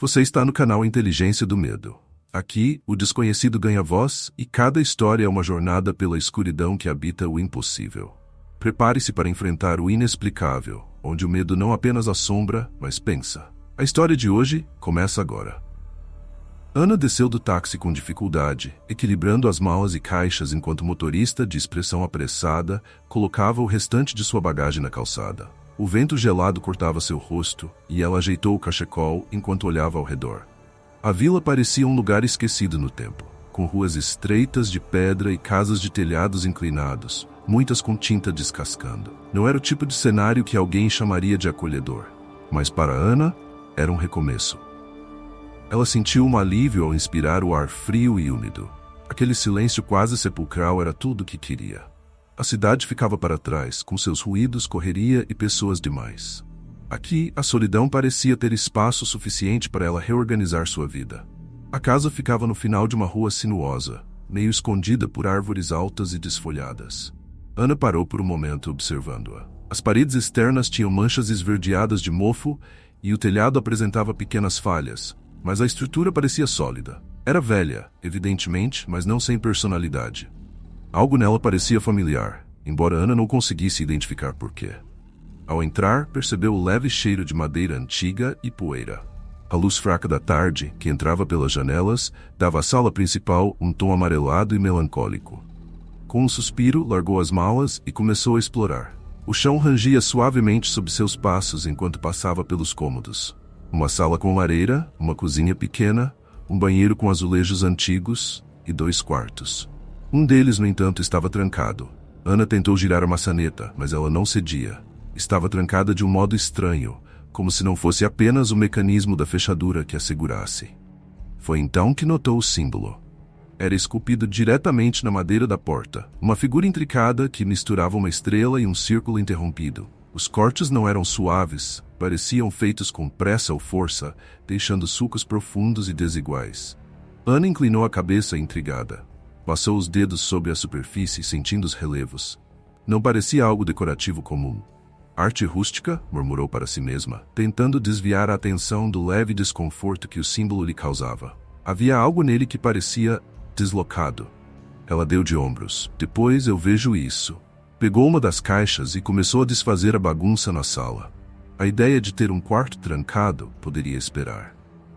Você está no canal Inteligência do Medo. Aqui, o desconhecido ganha voz e cada história é uma jornada pela escuridão que habita o impossível. Prepare-se para enfrentar o inexplicável, onde o medo não apenas assombra, mas pensa. A história de hoje começa agora. Ana desceu do táxi com dificuldade, equilibrando as malas e caixas enquanto o motorista, de expressão apressada, colocava o restante de sua bagagem na calçada. O vento gelado cortava seu rosto e ela ajeitou o cachecol enquanto olhava ao redor. A vila parecia um lugar esquecido no tempo, com ruas estreitas de pedra e casas de telhados inclinados, muitas com tinta descascando. Não era o tipo de cenário que alguém chamaria de acolhedor, mas para Ana, era um recomeço. Ela sentiu um alívio ao inspirar o ar frio e úmido. Aquele silêncio quase sepulcral era tudo o que queria. A cidade ficava para trás, com seus ruídos, correria e pessoas demais. Aqui, a solidão parecia ter espaço suficiente para ela reorganizar sua vida. A casa ficava no final de uma rua sinuosa, meio escondida por árvores altas e desfolhadas. Ana parou por um momento observando-a. As paredes externas tinham manchas esverdeadas de mofo e o telhado apresentava pequenas falhas, mas a estrutura parecia sólida. Era velha, evidentemente, mas não sem personalidade. Algo nela parecia familiar, embora Ana não conseguisse identificar por quê. Ao entrar, percebeu o leve cheiro de madeira antiga e poeira. A luz fraca da tarde, que entrava pelas janelas, dava à sala principal um tom amarelado e melancólico. Com um suspiro, largou as malas e começou a explorar. O chão rangia suavemente sob seus passos enquanto passava pelos cômodos. Uma sala com lareira, uma cozinha pequena, um banheiro com azulejos antigos e 2 quartos. Um deles, no entanto, estava trancado. Ana tentou girar a maçaneta, mas ela não cedia. Estava trancada de um modo estranho, como se não fosse apenas o mecanismo da fechadura que a segurasse. Foi então que notou o símbolo. Era esculpido diretamente na madeira da porta, uma figura intricada que misturava uma estrela e um círculo interrompido. Os cortes não eram suaves, pareciam feitos com pressa ou força, deixando sulcos profundos e desiguais. Ana inclinou a cabeça intrigada. Passou os dedos sobre a superfície, sentindo os relevos. Não parecia algo decorativo comum. Arte rústica, murmurou para si mesma, tentando desviar a atenção do leve desconforto que o símbolo lhe causava. Havia algo nele que parecia deslocado. Ela deu de ombros. Depois eu vejo isso. Pegou uma das caixas e começou a desfazer a bagunça na sala. A ideia de ter um quarto trancado poderia esperar.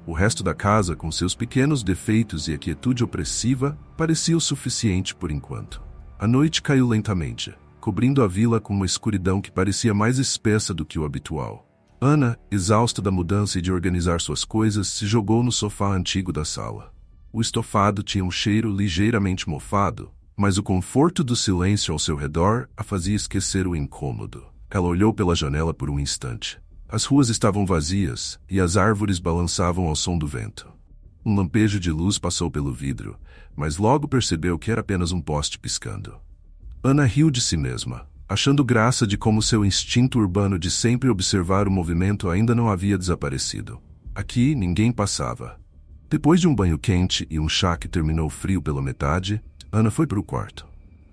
O resto da casa, com seus pequenos defeitos e a quietude opressiva, parecia o suficiente por enquanto. A noite caiu lentamente, cobrindo a vila com uma escuridão que parecia mais espessa do que o habitual. Ana, exausta da mudança e de organizar suas coisas, se jogou no sofá antigo da sala. O estofado tinha um cheiro ligeiramente mofado, mas o conforto do silêncio ao seu redor a fazia esquecer o incômodo. Ela olhou pela janela por um instante. As ruas estavam vazias e as árvores balançavam ao som do vento. Um lampejo de luz passou pelo vidro, mas logo percebeu que era apenas um poste piscando. Ana riu de si mesma, achando graça de como seu instinto urbano de sempre observar o movimento ainda não havia desaparecido. Aqui ninguém passava. Depois de um banho quente e um chá que terminou frio pela metade, Ana foi para o quarto.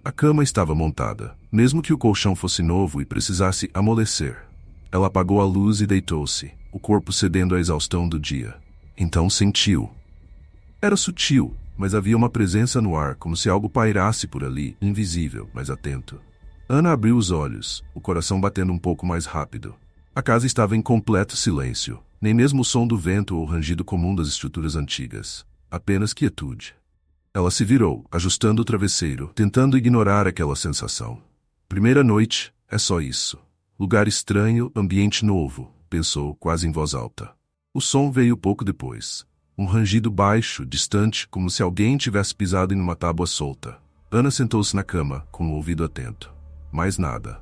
A cama estava montada, mesmo que o colchão fosse novo e precisasse amolecer. Ela apagou a luz e deitou-se, o corpo cedendo à exaustão do dia. Então sentiu. Era sutil, mas havia uma presença no ar, como se algo pairasse por ali, invisível, mas atento. Ana abriu os olhos, o coração batendo um pouco mais rápido. A casa estava em completo silêncio, nem mesmo o som do vento ou o rangido comum das estruturas antigas. Apenas quietude. Ela se virou, ajustando o travesseiro, tentando ignorar aquela sensação. Primeira noite, é só isso. Lugar estranho, ambiente novo, pensou, quase em voz alta. O som veio pouco depois. Um rangido baixo, distante, como se alguém tivesse pisado em uma tábua solta. Ana sentou-se na cama, com o ouvido atento. Mais nada.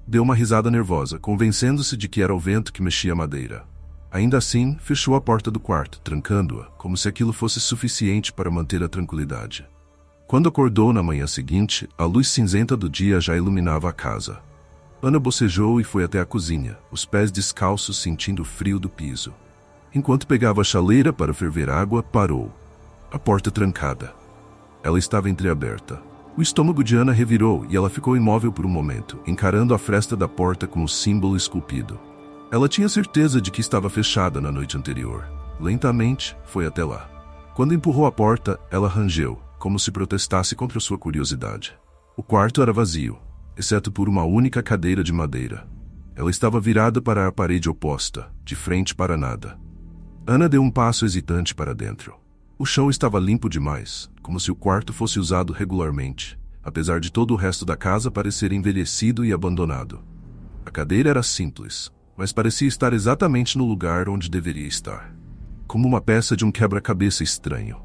Deu uma risada nervosa, convencendo-se de que era o vento que mexia a madeira. Ainda assim, fechou a porta do quarto, trancando-a, como se aquilo fosse suficiente para manter a tranquilidade. Quando acordou na manhã seguinte, a luz cinzenta do dia já iluminava a casa. Ana bocejou e foi até a cozinha, os pés descalços sentindo o frio do piso. Enquanto pegava a chaleira para ferver água, parou. A porta trancada. Ela estava entreaberta. O estômago de Ana revirou e ela ficou imóvel por um momento, encarando a fresta da porta com o símbolo esculpido. Ela tinha certeza de que estava fechada na noite anterior. Lentamente, foi até lá. Quando empurrou a porta, ela rangeu, como se protestasse contra sua curiosidade. O quarto era vazio, exceto por uma única cadeira de madeira. Ela estava virada para a parede oposta, de frente para nada. Ana deu um passo hesitante para dentro. O chão estava limpo demais, como se o quarto fosse usado regularmente, apesar de todo o resto da casa parecer envelhecido e abandonado. A cadeira era simples, mas parecia estar exatamente no lugar onde deveria estar, como uma peça de um quebra-cabeça estranho.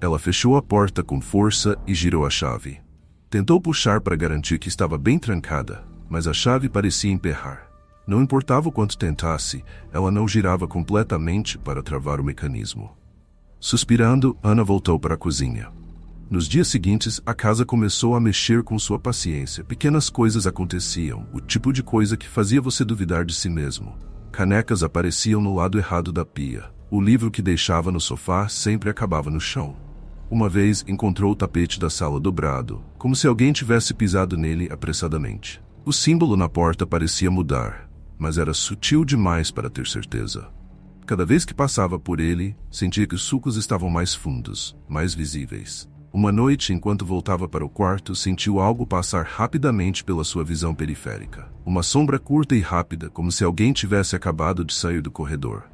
Ela fechou a porta com força e girou a chave. Tentou puxar para garantir que estava bem trancada, mas a chave parecia emperrar. Não importava o quanto tentasse, ela não girava completamente para travar o mecanismo. Suspirando, Ana voltou para a cozinha. Nos dias seguintes, a casa começou a mexer com sua paciência. Pequenas coisas aconteciam, o tipo de coisa que fazia você duvidar de si mesmo. Canecas apareciam no lado errado da pia. O livro que deixava no sofá sempre acabava no chão. Uma vez encontrou o tapete da sala dobrado, como se alguém tivesse pisado nele apressadamente. O símbolo na porta parecia mudar, mas era sutil demais para ter certeza. Cada vez que passava por ele, sentia que os sulcos estavam mais fundos, mais visíveis. Uma noite, enquanto voltava para o quarto, sentiu algo passar rapidamente pela sua visão periférica. Uma sombra curta e rápida, como se alguém tivesse acabado de sair do corredor.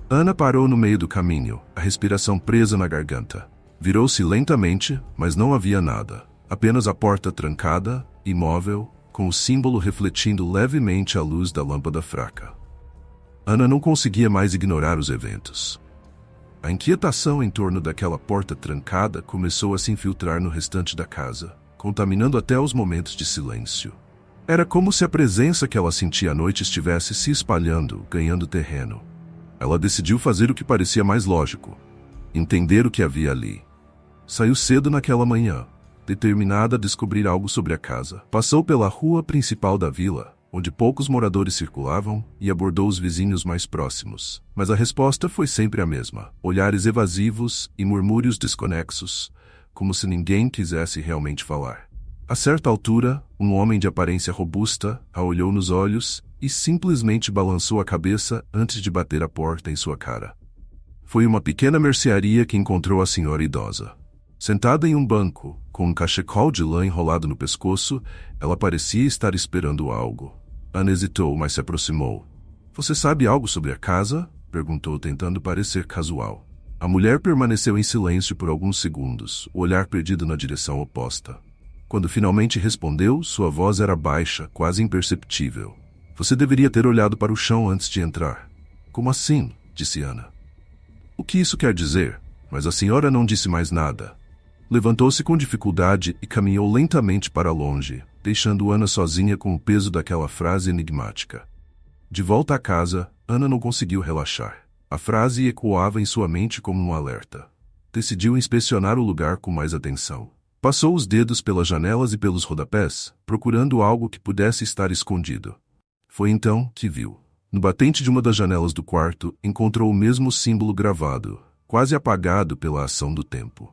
Ana parou no meio do caminho, a respiração presa na garganta. Virou-se lentamente, mas não havia nada. Apenas a porta trancada, imóvel, com o símbolo refletindo levemente a luz da lâmpada fraca. Ana não conseguia mais ignorar os eventos. A inquietação em torno daquela porta trancada começou a se infiltrar no restante da casa, contaminando até os momentos de silêncio. Era como se a presença que ela sentia à noite estivesse se espalhando, ganhando terreno. Ela decidiu fazer o que parecia mais lógico: entender o que havia ali. Saiu cedo naquela manhã, determinada a descobrir algo sobre a casa. Passou pela rua principal da vila, onde poucos moradores circulavam, e abordou os vizinhos mais próximos. Mas a resposta foi sempre a mesma: olhares evasivos e murmúrios desconexos, como se ninguém quisesse realmente falar. A certa altura, um homem de aparência robusta a olhou nos olhos e simplesmente balançou a cabeça antes de bater a porta em sua cara. Foi uma pequena mercearia que encontrou a senhora idosa. Sentada em um banco, com um cachecol de lã enrolado no pescoço, ela parecia estar esperando algo. Ana hesitou, mas se aproximou. "Você sabe algo sobre a casa?" perguntou, tentando parecer casual. A mulher permaneceu em silêncio por alguns segundos, o olhar perdido na direção oposta. Quando finalmente respondeu, sua voz era baixa, quase imperceptível. "Você deveria ter olhado para o chão antes de entrar." "Como assim?" disse Ana. "O que isso quer dizer?" Mas a senhora não disse mais nada. Levantou-se com dificuldade e caminhou lentamente para longe, deixando Ana sozinha com o peso daquela frase enigmática. De volta à casa, Ana não conseguiu relaxar. A frase ecoava em sua mente como um alerta. Decidiu inspecionar o lugar com mais atenção. Passou os dedos pelas janelas e pelos rodapés, procurando algo que pudesse estar escondido. Foi então que viu. No batente de uma das janelas do quarto, encontrou o mesmo símbolo gravado, quase apagado pela ação do tempo.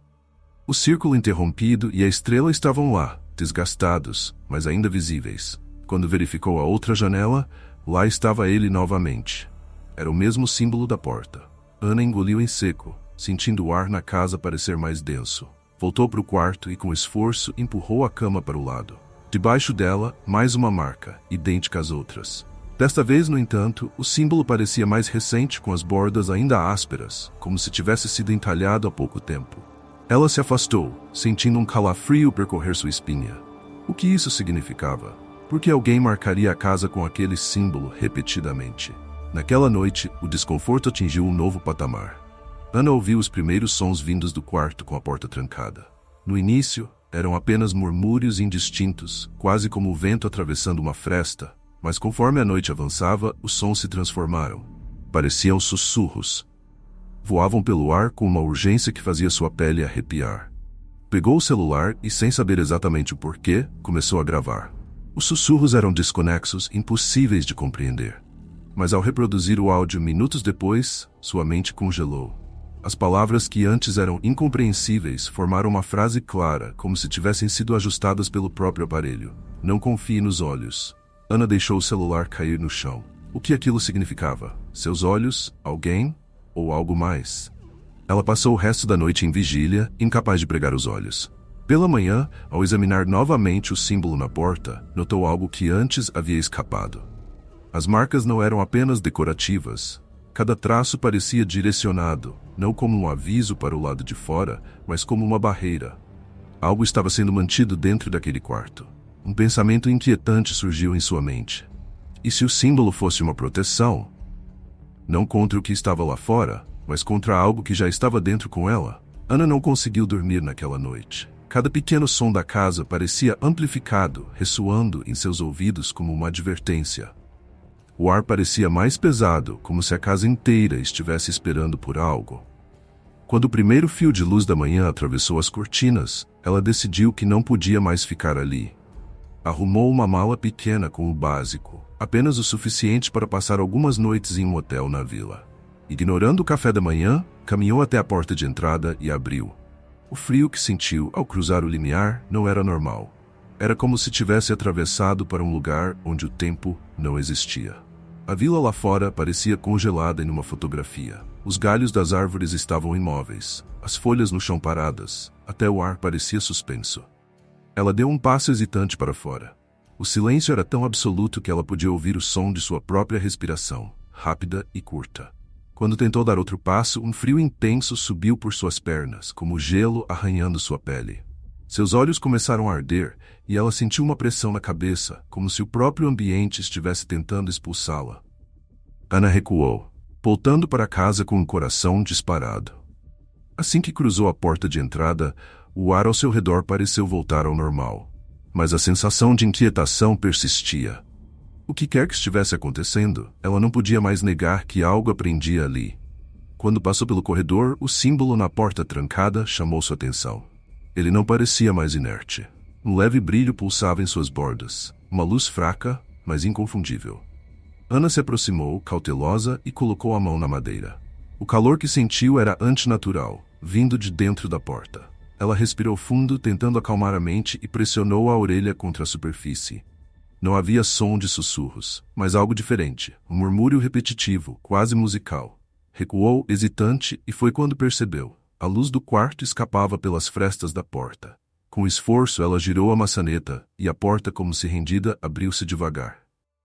O círculo interrompido e a estrela estavam lá, desgastados, mas ainda visíveis. Quando verificou a outra janela, lá estava ele novamente. Era o mesmo símbolo da porta. Ana engoliu em seco, sentindo o ar na casa parecer mais denso. Voltou para o quarto e, com esforço, empurrou a cama para o lado. Debaixo dela, mais uma marca, idêntica às outras. Desta vez, no entanto, o símbolo parecia mais recente, com as bordas ainda ásperas, como se tivesse sido entalhado há pouco tempo. Ela se afastou, sentindo um calafrio percorrer sua espinha. O que isso significava? Por que alguém marcaria a casa com aquele símbolo repetidamente? Naquela noite, o desconforto atingiu um novo patamar. Ana ouviu os primeiros sons vindos do quarto com a porta trancada. No início, eram apenas murmúrios indistintos, quase como o vento atravessando uma fresta, mas conforme a noite avançava, os sons se transformaram. Pareciam sussurros. Voavam pelo ar com uma urgência que fazia sua pele arrepiar. Pegou o celular e, sem saber exatamente o porquê, começou a gravar. Os sussurros eram desconexos, impossíveis de compreender. Mas ao reproduzir o áudio minutos depois, sua mente congelou. As palavras que antes eram incompreensíveis formaram uma frase clara, como se tivessem sido ajustadas pelo próprio aparelho. "Não confie nos olhos." Ana deixou o celular cair no chão. O que aquilo significava? Seus olhos? Alguém? ou algo mais. Ela passou o resto da noite em vigília, incapaz de pregar os olhos. Pela manhã, ao examinar novamente o símbolo na porta, notou algo que antes havia escapado. As marcas não eram apenas decorativas. Cada traço parecia direcionado, não como um aviso para o lado de fora, mas como uma barreira. Algo estava sendo mantido dentro daquele quarto. Um pensamento inquietante surgiu em sua mente. E se o símbolo fosse uma proteção? Não contra o que estava lá fora, mas contra algo que já estava dentro com ela. Ana não conseguiu dormir naquela noite. Cada pequeno som da casa parecia amplificado, ressoando em seus ouvidos como uma advertência. O ar parecia mais pesado, como se a casa inteira estivesse esperando por algo. Quando o primeiro fio de luz da manhã atravessou as cortinas, ela decidiu que não podia mais ficar ali. Arrumou uma mala pequena com o básico, apenas o suficiente para passar algumas noites em um hotel na vila. Ignorando o café da manhã, caminhou até a porta de entrada e abriu. O frio que sentiu ao cruzar o limiar não era normal. Era como se tivesse atravessado para um lugar onde o tempo não existia. A vila lá fora parecia congelada em uma fotografia. Os galhos das árvores estavam imóveis, as folhas no chão paradas, até o ar parecia suspenso. Ela deu um passo hesitante para fora. O silêncio era tão absoluto que ela podia ouvir o som de sua própria respiração, rápida e curta. Quando tentou dar outro passo, um frio intenso subiu por suas pernas, como gelo arranhando sua pele. Seus olhos começaram a arder e ela sentiu uma pressão na cabeça, como se o próprio ambiente estivesse tentando expulsá-la. Ana recuou, voltando para casa com o coração disparado. Assim que cruzou a porta de entrada, o ar ao seu redor pareceu voltar ao normal. Mas a sensação de inquietação persistia. O que quer que estivesse acontecendo, ela não podia mais negar que algo a prendia ali. Quando passou pelo corredor, o símbolo na porta trancada chamou sua atenção. Ele não parecia mais inerte. Um leve brilho pulsava em suas bordas, uma luz fraca, mas inconfundível. Ana se aproximou, cautelosa, e colocou a mão na madeira. O calor que sentiu era antinatural, vindo de dentro da porta. Ela respirou fundo, tentando acalmar a mente, e pressionou a orelha contra a superfície. Não havia som de sussurros, mas algo diferente, um murmúrio repetitivo, quase musical. Recuou, hesitante, e foi quando percebeu. A luz do quarto escapava pelas frestas da porta. Com esforço, ela girou a maçaneta, e a porta, como se rendida, abriu-se devagar.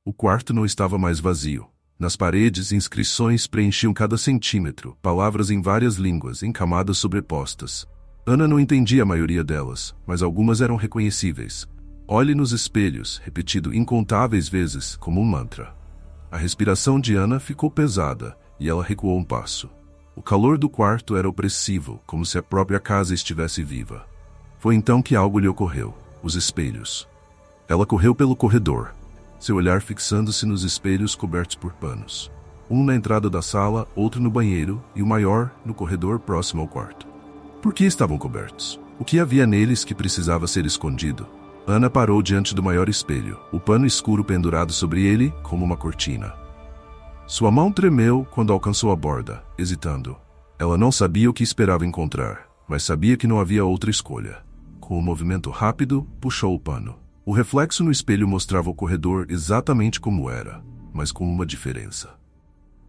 O quarto não estava mais vazio. Nas paredes, inscrições preenchiam cada centímetro, palavras em várias línguas, em camadas sobrepostas. Ana não entendia a maioria delas, mas algumas eram reconhecíveis. Olhe nos espelhos, repetido incontáveis vezes, como um mantra. A respiração de Ana ficou pesada, e ela recuou um passo. O calor do quarto era opressivo, como se a própria casa estivesse viva. Foi então que algo lhe ocorreu: os espelhos. Ela correu pelo corredor, seu olhar fixando-se nos espelhos cobertos por panos. Um na entrada da sala, outro no banheiro, e o maior no corredor próximo ao quarto. Por que estavam cobertos? O que havia neles que precisava ser escondido? Ana parou diante do maior espelho, o pano escuro pendurado sobre ele como uma cortina. Sua mão tremeu quando alcançou a borda, hesitando. Ela não sabia o que esperava encontrar, mas sabia que não havia outra escolha. Com um movimento rápido, puxou o pano. O reflexo no espelho mostrava o corredor exatamente como era, mas com uma diferença.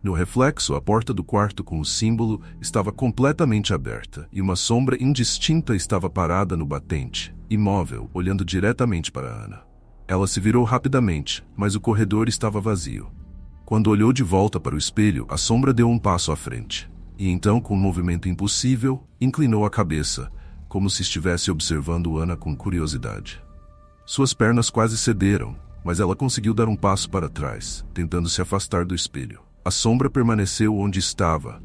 No reflexo, a porta do quarto com o símbolo estava completamente aberta e uma sombra indistinta estava parada no batente, imóvel, olhando diretamente para Ana. Ela se virou rapidamente, mas o corredor estava vazio. Quando olhou de volta para o espelho, a sombra deu um passo à frente. E então, com um movimento impossível, inclinou a cabeça, como se estivesse observando Ana com curiosidade. Suas pernas quase cederam, mas ela conseguiu dar um passo para trás, tentando se afastar do espelho. A sombra permaneceu onde estava,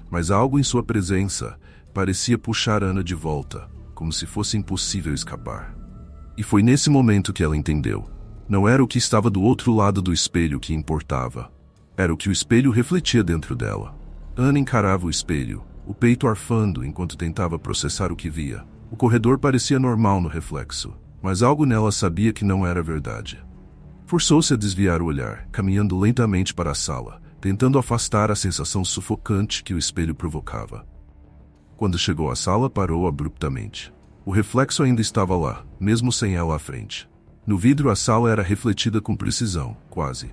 mas algo em sua presença parecia puxar Ana de volta, como se fosse impossível escapar. E foi nesse momento que ela entendeu. Não era o que estava do outro lado do espelho que importava. Era o que o espelho refletia dentro dela. Ana encarava o espelho, o peito arfando enquanto tentava processar o que via. O corredor parecia normal no reflexo, mas algo nela sabia que não era verdade. Forçou-se a desviar o olhar, caminhando lentamente para a sala, tentando afastar a sensação sufocante que o espelho provocava. Quando chegou à sala, parou abruptamente. O reflexo ainda estava lá, mesmo sem ela à frente. No vidro, a sala era refletida com precisão, quase.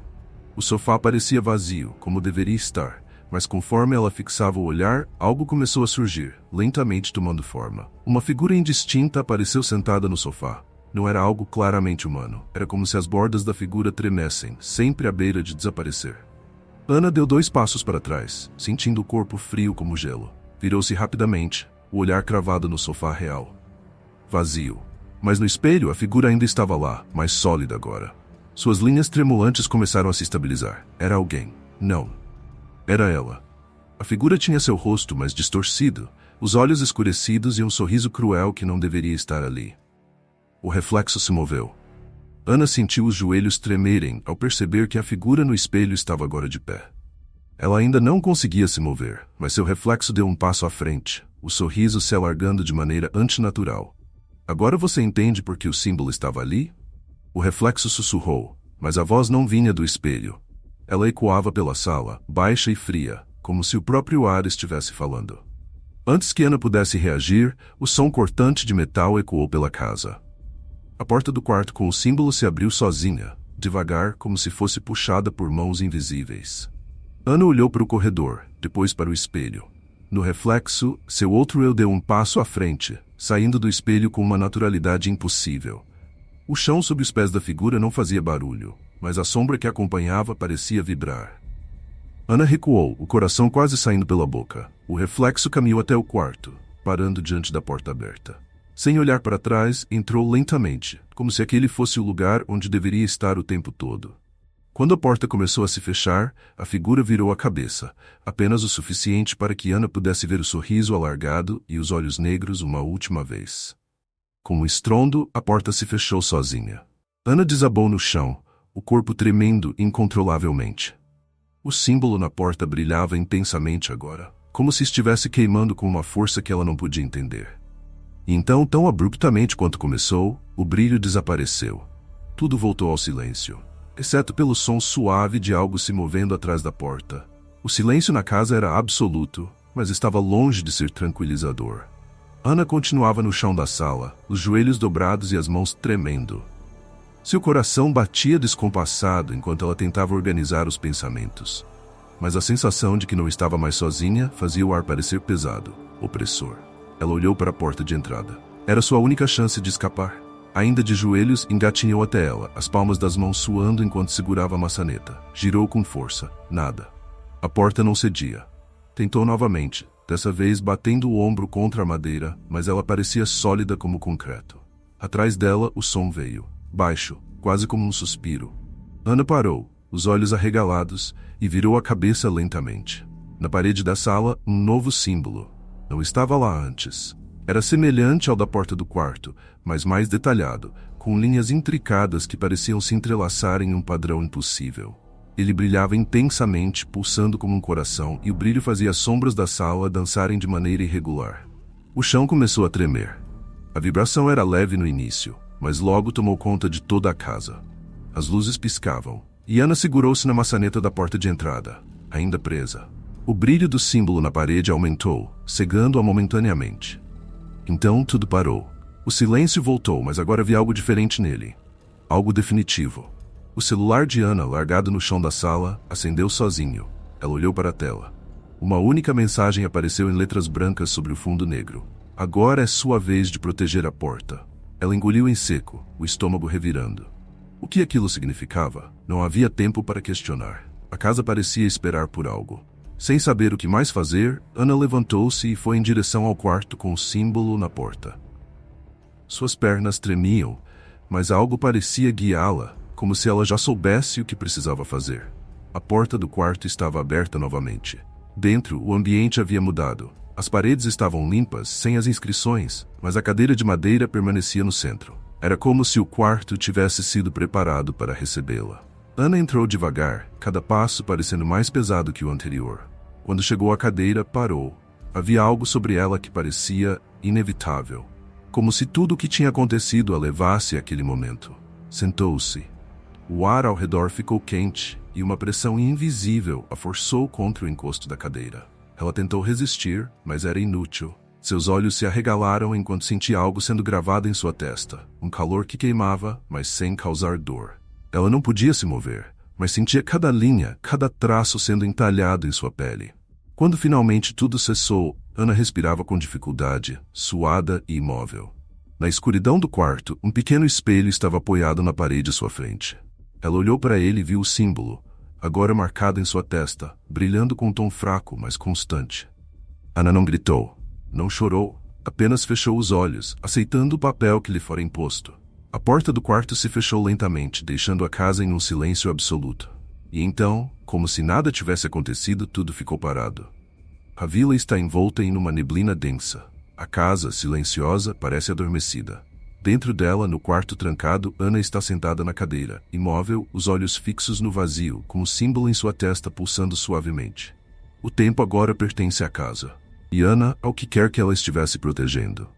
O sofá parecia vazio, como deveria estar, Mas conforme ela fixava o olhar, algo começou a surgir, lentamente tomando forma. Uma figura indistinta apareceu sentada no sofá. Não era algo claramente humano. Era como se as bordas da figura tremessem, sempre à beira de desaparecer. Ana deu 2 passos para trás, sentindo o corpo frio como gelo. Virou-se rapidamente, o olhar cravado no sofá real. Vazio. Mas no espelho a figura ainda estava lá, mais sólida agora. Suas linhas tremulantes começaram a se estabilizar. Era alguém. Não. Era ela. A figura tinha seu rosto mais distorcido, os olhos escurecidos e um sorriso cruel que não deveria estar ali. O reflexo se moveu. Ana sentiu os joelhos tremerem ao perceber que a figura no espelho estava agora de pé. Ela ainda não conseguia se mover, mas seu reflexo deu um passo à frente, o sorriso se alargando de maneira antinatural. Agora você entende por que o símbolo estava ali? O reflexo sussurrou, mas a voz não vinha do espelho. Ela ecoava pela sala, baixa e fria, como se o próprio ar estivesse falando. Antes que Ana pudesse reagir, o som cortante de metal ecoou pela casa. A porta do quarto com o símbolo se abriu sozinha, devagar, como se fosse puxada por mãos invisíveis. Ana olhou para o corredor, depois para o espelho. No reflexo, seu outro eu deu um passo à frente, saindo do espelho com uma naturalidade impossível. O chão sob os pés da figura não fazia barulho, mas a sombra que a acompanhava parecia vibrar. Ana recuou, o coração quase saindo pela boca. O reflexo caminhou até o quarto, parando diante da porta aberta. Sem olhar para trás, entrou lentamente, como se aquele fosse o lugar onde deveria estar o tempo todo. Quando a porta começou a se fechar, a figura virou a cabeça, apenas o suficiente para que Ana pudesse ver o sorriso alargado e os olhos negros uma última vez. Com um estrondo, a porta se fechou sozinha. Ana desabou no chão, o corpo tremendo incontrolavelmente. O símbolo na porta brilhava intensamente agora, como se estivesse queimando com uma força que ela não podia entender. E então, tão abruptamente quanto começou, o brilho desapareceu. Tudo voltou ao silêncio, exceto pelo som suave de algo se movendo atrás da porta. O silêncio na casa era absoluto, mas estava longe de ser tranquilizador. Ana continuava no chão da sala, os joelhos dobrados e as mãos tremendo. Seu coração batia descompassado enquanto ela tentava organizar os pensamentos. Mas a sensação de que não estava mais sozinha fazia o ar parecer pesado, opressor. Ela olhou para a porta de entrada. Era sua única chance de escapar. Ainda de joelhos, engatinhou até ela, as palmas das mãos suando enquanto segurava a maçaneta. Girou com força. Nada. A porta não cedia. Tentou novamente, dessa vez batendo o ombro contra a madeira, mas ela parecia sólida como concreto. Atrás dela, o som veio, baixo, quase como um suspiro. Ana parou, os olhos arregalados, e virou a cabeça lentamente. Na parede da sala, um novo símbolo. Não estava lá antes. Era semelhante ao da porta do quarto, mas mais detalhado, com linhas intricadas que pareciam se entrelaçar em um padrão impossível. Ele brilhava intensamente, pulsando como um coração, e o brilho fazia as sombras da sala dançarem de maneira irregular. O chão começou a tremer. A vibração era leve no início, mas logo tomou conta de toda a casa. As luzes piscavam, e Ana segurou-se na maçaneta da porta de entrada, ainda presa. O brilho do símbolo na parede aumentou, cegando-a momentaneamente. Então tudo parou. O silêncio voltou, mas agora havia algo diferente nele. Algo definitivo. O celular de Ana, largado no chão da sala, acendeu sozinho. Ela olhou para a tela. Uma única mensagem apareceu em letras brancas sobre o fundo negro. Agora é sua vez de proteger a porta. Ela engoliu em seco, o estômago revirando. O que aquilo significava? Não havia tempo para questionar. A casa parecia esperar por algo. Sem saber o que mais fazer, Ana levantou-se e foi em direção ao quarto com o símbolo na porta. Suas pernas tremiam, mas algo parecia guiá-la, como se ela já soubesse o que precisava fazer. A porta do quarto estava aberta novamente. Dentro, o ambiente havia mudado. As paredes estavam limpas, sem as inscrições, mas a cadeira de madeira permanecia no centro. Era como se o quarto tivesse sido preparado para recebê-la. Ana entrou devagar, cada passo parecendo mais pesado que o anterior. Quando chegou à cadeira, parou. Havia algo sobre ela que parecia inevitável, como se tudo o que tinha acontecido a levasse àquele momento. Sentou-se. O ar ao redor ficou quente e uma pressão invisível a forçou contra o encosto da cadeira. Ela tentou resistir, mas era inútil. Seus olhos se arregalaram enquanto sentia algo sendo gravado em sua testa, um calor que queimava, mas sem causar dor. Ela não podia se mover, mas sentia cada linha, cada traço sendo entalhado em sua pele. Quando finalmente tudo cessou, Ana respirava com dificuldade, suada e imóvel. Na escuridão do quarto, um pequeno espelho estava apoiado na parede à sua frente. Ela olhou para ele e viu o símbolo, agora marcado em sua testa, brilhando com um tom fraco, mas constante. Ana não gritou, não chorou, apenas fechou os olhos, aceitando o papel que lhe fora imposto. A porta do quarto se fechou lentamente, deixando a casa em um silêncio absoluto. E então, como se nada tivesse acontecido, tudo ficou parado. A vila está envolta em uma neblina densa. A casa, silenciosa, parece adormecida. Dentro dela, no quarto trancado, Ana está sentada na cadeira, imóvel, os olhos fixos no vazio, com o símbolo em sua testa pulsando suavemente. O tempo agora pertence à casa. E Ana ao que quer que ela estivesse protegendo.